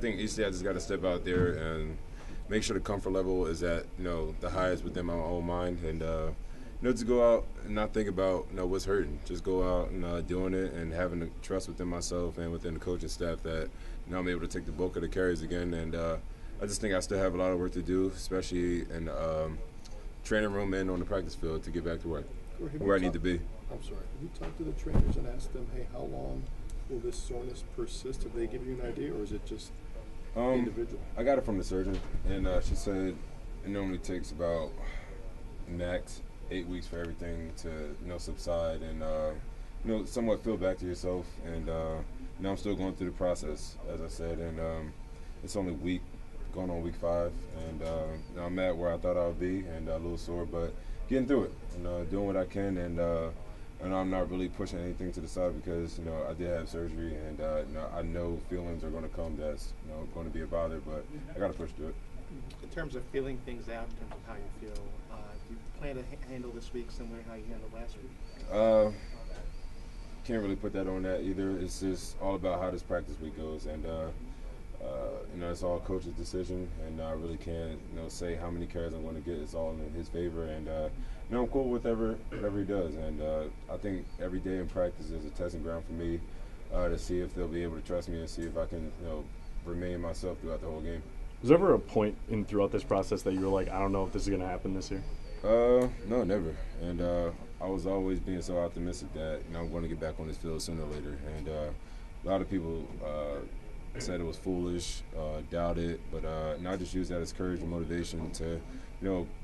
think each day I just got to step out there and make sure the comfort level is at the highest within my own mind, and just go out and not think about what's hurting. Just go out and doing it and having the trust within myself and within the coaching staff that I'm able to take the bulk of the carries again. And I just think I still have a lot of work to do, especially in the training room and on the practice field to get back to where I need to be. I'm sorry. Have you talked to the trainers and asked them, hey, how long will this soreness persist? Have they given you an idea, or is it just individual? I got it from the surgeon, and she said it normally takes about max 8 weeks for everything to subside and somewhat feel back to yourself. And I'm still going through the process, as I said, and it's only going on week 5, and I'm at where I thought I would be, and a little sore, but getting through it, doing what I can, and I'm not really pushing anything to the side because I did have surgery, and I know feelings are going to come that's going to be a bother, but I got to push through it. In terms of feeling things out, in terms of how you feel, do you plan to handle this week similar to how you handled last week? Can't really put that on that either. It's just all about how this practice week goes, and it's all coach's decision, and I really can't say how many carries I'm going to get. It's all in his favor, and I'm cool with whatever he does. And I think every day in practice is a testing ground for me to see if they'll be able to trust me and see if I can remain myself throughout the whole game. Was there ever a point throughout this process that you were like, I don't know if this is going to happen this year? No, never. And I was always being so optimistic that I'm going to get back on this field sooner or later. And a lot of people said it was foolish, doubted, but I just used that as courage and motivation to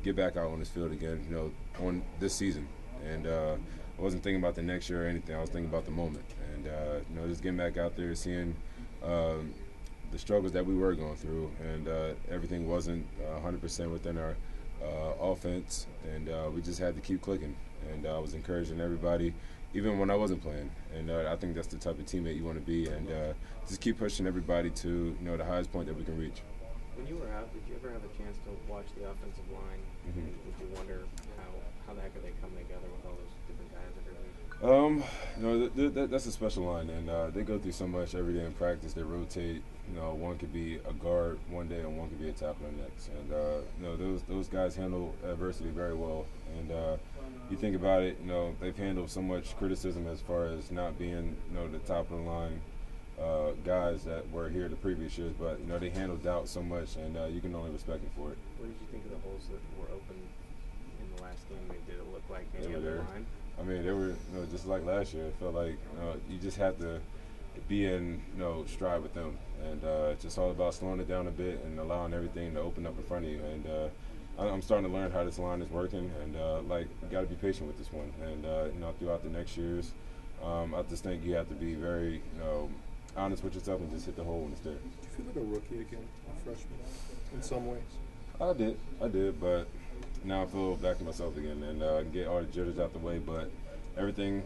get back out on this field again on this season. And I wasn't thinking about the next year or anything. I was thinking about the moment, and just getting back out there, seeing the struggles that we were going through, and everything wasn't 100% within our offense, and we just had to keep clicking. And I was encouraging everybody, even when I wasn't playing. And I think that's the type of teammate you want to be, and just keep pushing everybody to the highest point that we can reach. When you were out, did you ever have a chance to watch the offensive line? Mm-hmm. And did you wonder how the heck are they coming together with all those different guys every week? That's a special line, and they go through so much every day in practice. They rotate. One could be a guard one day, and one could be a tackler next. And those guys handle adversity very well. And you think about it, they've handled so much criticism as far as not being the top of the line guys that were here the previous years, but they handled doubt so much, and you can only respect them for it. What did you think of the holes that were open in the last game? I mean, did it look like any other line? I mean, they were just like last year. It felt like you just have to be in stride with them, and it's just all about slowing it down a bit and allowing everything to open up in front of you. And I'm starting to learn how this line is working, and you got to be patient with this one. And throughout the next years, I just think you have to be very honest with yourself and just hit the hole when it's there. Do you feel like a rookie again, a freshman, in some ways? I did, but now I feel back to myself again, and get all the jitters out the way. But everything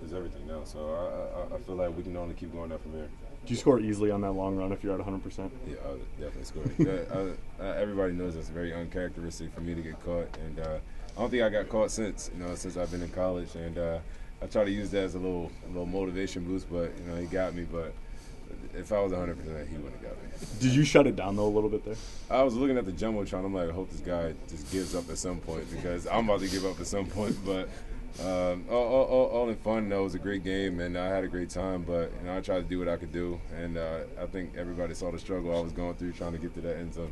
is everything now, so I feel like we can only keep going up from here. Do you score easily on that long run if you're at 100%? Yeah, I definitely score. Everybody knows that's very uncharacteristic for me to get caught, and I don't think I got caught since I've been in college, and I try to use that as a little motivation boost, but he got me. But if I was 100%, he wouldn't have got me. Did you shut it down though a little bit there? I was looking at the jumbotron. I'm like, I hope this guy just gives up at some point, because I'm about to give up at some point. But all in fun. It was a great game, and I had a great time. But I tried to do what I could do, and I think everybody saw the struggle I was going through trying to get to that end zone.